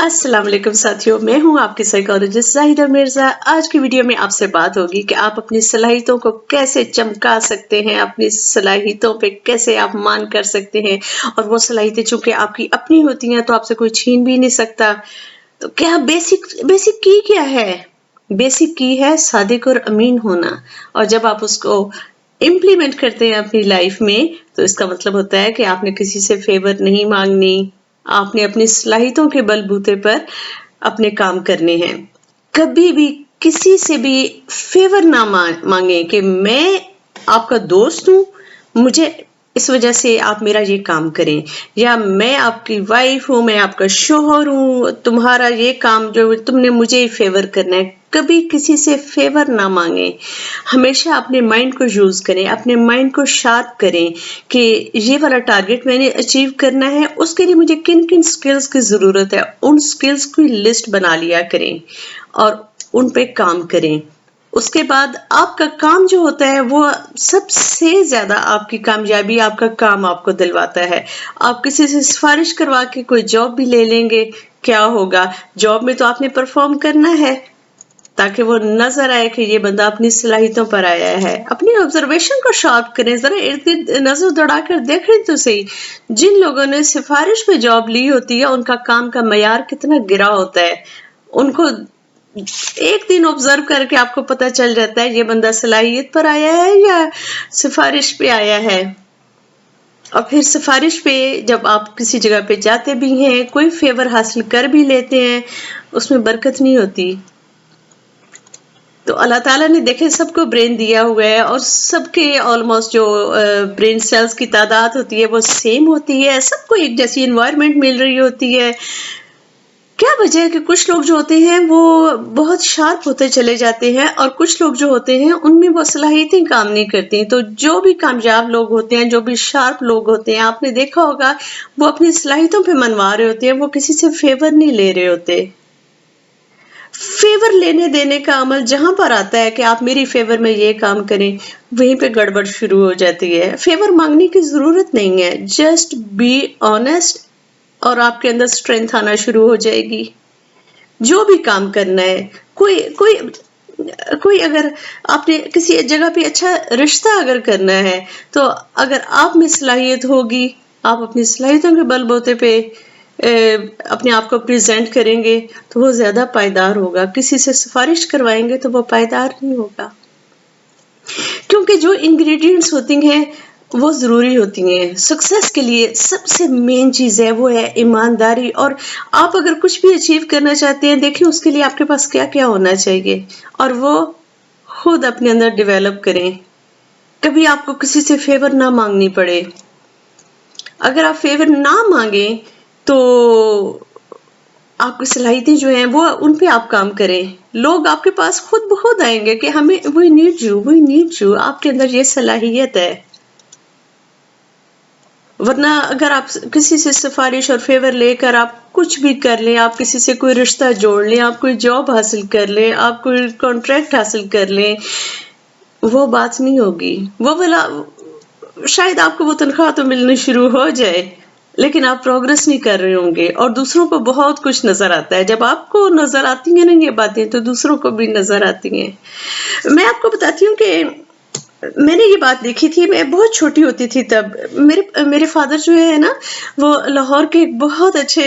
अस्सलाम वालेकुम साथियों, मैं हूं आपकी साइकोलॉजिस्ट जाहिदा मिर्जा। आज की वीडियो में आपसे बात होगी कि आप अपनी सलाहियतों को कैसे चमका सकते हैं, अपनी सलाहियतों पे कैसे आप मान कर सकते हैं। और वो सलाहियतें चूंकि आपकी अपनी होती हैं तो आपसे कोई छीन भी नहीं सकता। तो क्या बेसिक बेसिक की क्या है? बेसिक की है सादिक और अमीन होना। और जब आप उसको इम्प्लीमेंट करते हैं अपनी लाइफ में तो इसका मतलब होता है कि आपने किसी से फेवर नहीं मांगनी, आपने अपनी सलाहियतों के बलबूते पर अपने काम करने हैं। कभी भी किसी से भी फेवर ना मांगे कि मैं आपका दोस्त हूं, मुझे इस वजह से आप मेरा ये काम करें, या मैं आपकी वाइफ हूं, मैं आपका शोहर हूं, तुम्हारा ये काम जो तुमने मुझे ही फेवर करना है। कभी किसी से फेवर ना मांगे। हमेशा अपने माइंड को यूज करें, अपने माइंड को शार्प करें कि ये वाला टारगेट मैंने अचीव करना है, उसके लिए मुझे किन किन स्किल्स की जरूरत है। उन स्किल्स की लिस्ट बना लिया करें और उन पे काम करें। उसके बाद आपका काम जो होता है वो सबसे ज्यादा आपकी कामयाबी आपका काम आपको दिलवाता है। आप किसी से सिफारिश करवा के कोई जॉब भी ले लेंगे, क्या होगा? जॉब में तो आपने परफॉर्म करना है ताकि वो नजर आए कि ये बंदा अपनी सलाहियतों पर आया है। अपनी ऑब्जर्वेशन को शार्प करें, जरा इर्द गिर्द नजर दौड़ाकर देखें तो सही। जिन लोगों ने सिफारिश पे जॉब ली होती है उनका काम का मयार कितना गिरा होता है। उनको एक दिन ऑब्जर्व करके आपको पता चल जाता है ये बंदा सलाहियत पर आया है या सिफारिश पे आया है। और फिर सिफारिश पे जब आप किसी जगह पे जाते भी हैं, कोई फेवर हासिल कर भी लेते हैं, उसमें बरकत नहीं होती। तो अल्लाह ताला ने देखे सबको ब्रेन दिया हुआ है और सबके ऑलमोस्ट जो ब्रेन सेल्स की तादाद होती है वो सेम होती है, सबको एक जैसी एनवायरनमेंट मिल रही होती है। क्या वजह है कि कुछ लोग जो होते हैं वो बहुत शार्प होते चले जाते हैं और कुछ लोग जो होते हैं उनमें वो सलाहियतें काम नहीं करती। तो जो भी कामयाब लोग होते हैं, जो भी शार्प लोग होते हैं, आपने देखा होगा वो अपनी सलाहियतों पे मनवा रहे होते हैं, वो किसी से फेवर नहीं ले रहे होते। फेवर लेने देने का अमल जहां पर आता है कि आप मेरी फेवर में ये काम करें, वहीं पे गड़बड़ शुरू हो जाती है। फेवर मांगने की जरूरत नहीं है, जस्ट बी ऑनेस्ट और आपके अंदर स्ट्रेंथ आना शुरू हो जाएगी। जो भी काम करना है, कोई कोई कोई अगर आपने किसी जगह पे अच्छा रिश्ता अगर करना है तो अगर आप में सलाहियत होगी, आप अपनी सलाहियतों के बलबूते पे अपने आप को प्रेजेंट करेंगे तो वो ज्यादा पायदार होगा। किसी से सिफारिश करवाएंगे तो वो पायदार नहीं होगा, क्योंकि जो इंग्रेडिएंट्स होती हैं वो जरूरी होती हैं सक्सेस के लिए। सबसे मेन चीज है वो है ईमानदारी। और आप अगर कुछ भी अचीव करना चाहते हैं, देखिए उसके लिए आपके पास क्या क्या होना चाहिए और वो खुद अपने अंदर डेवलप करें। कभी आपको किसी से फेवर ना मांगनी पड़े। अगर आप फेवर ना मांगे तो आपकी सलाहियतें जो हैं वो उन पे आप काम करें। लोग आपके पास खुद ब खुद आएंगे कि हमें we need you, we need you, आपके अंदर ये सलाहियत है। वरना अगर आप किसी से सिफारिश और फेवर लेकर आप कुछ भी कर लें, आप किसी से कोई रिश्ता जोड़ लें, आप कोई जॉब हासिल कर लें, आप कोई कॉन्ट्रैक्ट हासिल कर लें, वो बात नहीं होगी। वो वाला शायद आपको वो तनख्वाह तो मिलनी शुरू हो जाए लेकिन आप प्रोग्रेस नहीं कर रहे होंगे और दूसरों को बहुत कुछ नजर आता है। जब आपको नजर आती हैं ना ये बातें तो दूसरों को भी नजर आती हैं। मैं आपको बताती हूँ कि मैंने ये बात देखी थी, मैं बहुत छोटी होती थी तब। मेरे मेरे फादर जो है ना वो लाहौर के एक बहुत अच्छे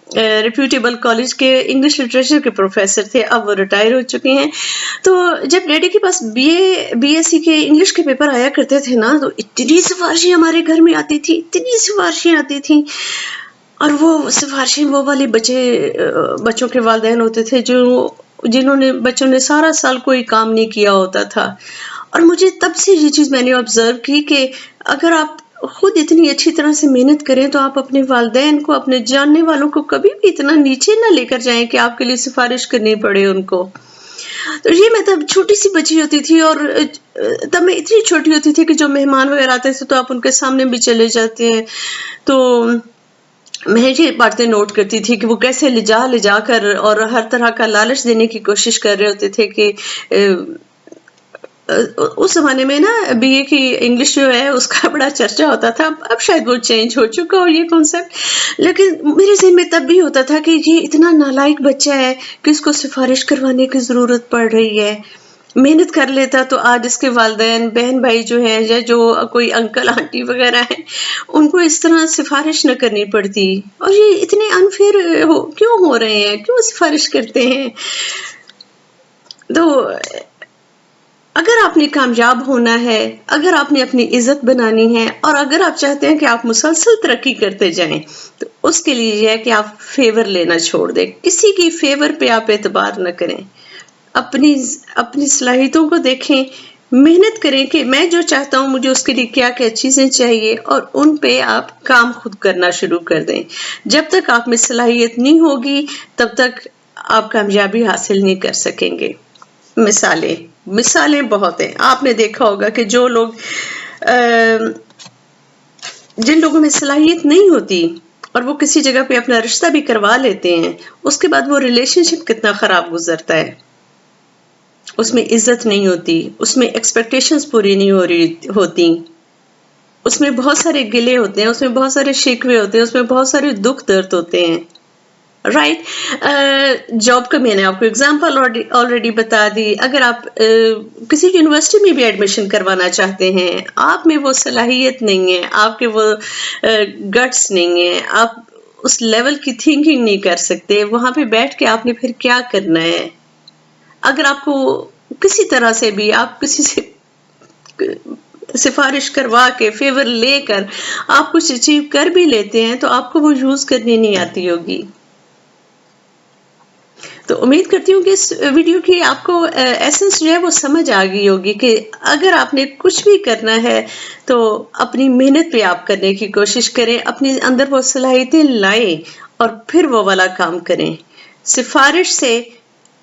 रिप्यूटेबल कॉलेज के इंग्लिश लिटरेचर के प्रोफेसर थे, अब वो रिटायर हो चुके हैं। तो जब डैडी के पास बीएससी के इंग्लिश के पेपर आया करते थे ना तो इतनी सिफारिशें हमारे घर में आती थी, इतनी सिफारिशें आती थी। और वो सिफारिशें वो वाले बच्चों के वालिदैन होते थे जो जिन्होंने बच्चों ने सारा साल कोई काम नहीं किया होता था। और मुझे तब से ये चीज मैंने ऑब्जर्व की कि अगर आप खुद इतनी अच्छी तरह से मेहनत करें तो आप अपने वालिदैन को, अपने जानने वालों को कभी भी इतना नीचे ना लेकर जाएं कि आपके लिए सिफारिश करनी पड़े उनको। तो ये मैं तब छोटी सी बच्ची होती थी और तब मैं इतनी छोटी होती थी कि जो मेहमान वगैरह आते थे तो आप उनके सामने भी चले जाते हैं। तो मैं ये बातें नोट करती थी कि वो कैसे ले जा कर और हर तरह का लालच देने की कोशिश कर रहे होते थे कि اس زمانے میں نا BA کی انگلش جو ہے اس کا بڑا چرچا ہوتا تھا. اب شاید وہ چینج ہو چکا ہو یہ کانسیپٹ، لیکن میرے ذہن میں تب بھی ہوتا تھا کہ یہ اتنا نالائق بچہ ہے کہ اس کو سفارش کروانے کی ضرورت پڑ رہی ہے. محنت کر لیتا تو آج اس کے والدین بہن بھائی جو ہیں یا جو کوئی انکل آنٹی وغیرہ ہیں ان کو اس طرح سفارش نہ کرنی پڑتی. اور یہ اتنے انفیئر کیوں ہو رہے ہیں، کیوں سفارش کرتے ہیں؟ تو اگر آپ نے کامیاب ہونا ہے، اگر آپ نے اپنی عزت بنانی ہے، اور اگر آپ چاہتے ہیں کہ آپ مسلسل ترقی کرتے جائیں، تو اس کے لیے یہ ہے کہ آپ فیور لینا چھوڑ دیں. کسی کی فیور پہ آپ اعتبار نہ کریں. اپنی صلاحیتوں کو دیکھیں، محنت کریں کہ میں جو چاہتا ہوں مجھے اس کے لیے کیا کیا چیزیں چاہیے، اور ان پہ آپ کام خود کرنا شروع کر دیں. جب تک آپ میں صلاحیت نہیں ہوگی تب تک آپ کامیابی حاصل نہیں کر سکیں گے. مثالیں بہت ہیں. آپ نے دیکھا ہوگا کہ جو لوگ جن لوگوں میں صلاحیت نہیں ہوتی اور وہ کسی جگہ پہ اپنا رشتہ بھی کروا لیتے ہیں، اس کے بعد وہ ریلیشن شپ کتنا خراب گزرتا ہے. اس میں عزت نہیں ہوتی، اس میں ایکسپیکٹیشنز پوری نہیں ہوتی، اس میں بہت سارے گلے ہوتے ہیں، اس میں بہت سارے شکوے ہوتے ہیں، اس میں بہت سارے دکھ درد ہوتے ہیں. رائٹ. جاب کا میں نے آپ کو اگزامپل آلریڈی بتا دی. اگر آپ کسی یونیورسٹی میں بھی ایڈمیشن کروانا چاہتے ہیں، آپ میں وہ صلاحیت نہیں ہے، آپ کے وہ گٹس نہیں ہیں، آپ اس لیول کی تھنکنگ نہیں کر سکتے، وہاں پہ بیٹھ کے آپ نے پھر کیا کرنا ہے؟ اگر آپ کو کسی طرح سے بھی آپ کسی سے سفارش کروا کے فیور لے کر آپ کچھ اچیو کر بھی لیتے ہیں تو آپ کو وہ یوز کرنی نہیں آتی ہوگی. تو امید کرتی ہوں کہ اس ویڈیو کی آپ کو ایسنس جو ہے وہ سمجھ آ گئی ہوگی کہ اگر آپ نے کچھ بھی کرنا ہے تو اپنی محنت پہ آپ کرنے کی کوشش کریں، اپنے اندر وہ صلاحیتیں لائیں اور پھر وہ والا کام کریں. سفارش سے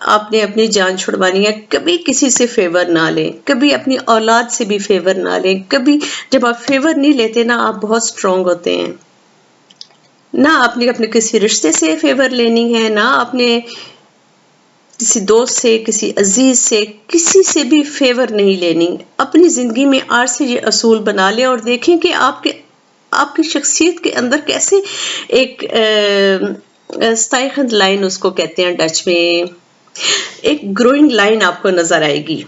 آپ نے اپنی جان چھڑوانی ہے. کبھی کسی سے فیور نہ لیں، کبھی اپنی اولاد سے بھی فیور نہ لیں. کبھی جب آپ فیور نہیں لیتے نا آپ بہت اسٹرانگ ہوتے ہیں. نہ آپ نے اپنے کسی رشتے سے فیور لینی ہے، نہ اپنے کسی دوست سے، کسی عزیز سے، کسی سے بھی فیور نہیں لینی. اپنی زندگی میں آج سے یہ اصول بنا لیں اور دیکھیں کہ آپ کی شخصیت کے اندر کیسے ایک استائخند لائن اس کو کہتے ہیں ڈچ میں، ایک گروئنگ لائن آپ کو نظر آئے گی.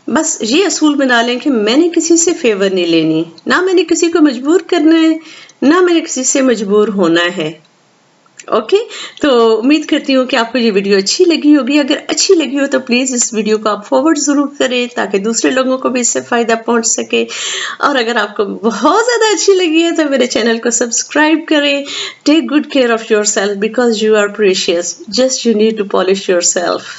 بس یہ اصول بنا لیں کہ میں نے کسی سے فیور نہیں لینی، نہ میں نے کسی کو مجبور کرنا ہے، نہ میں نے کسی سے مجبور ہونا ہے. اوکے. تو امید کرتی ہوں کہ آپ کو یہ ویڈیو اچھی لگی ہوگی. اگر اچھی لگی ہو تو پلیز اس ویڈیو کو آپ فارورڈ ضرور کریں تاکہ دوسرے لوگوں کو بھی اس سے فائدہ پہنچ سکے. اور اگر آپ کو بہت زیادہ اچھی لگی ہے تو میرے چینل کو سبسکرائب کریں. Take good care of yourself because you are precious. Just you need to polish your self.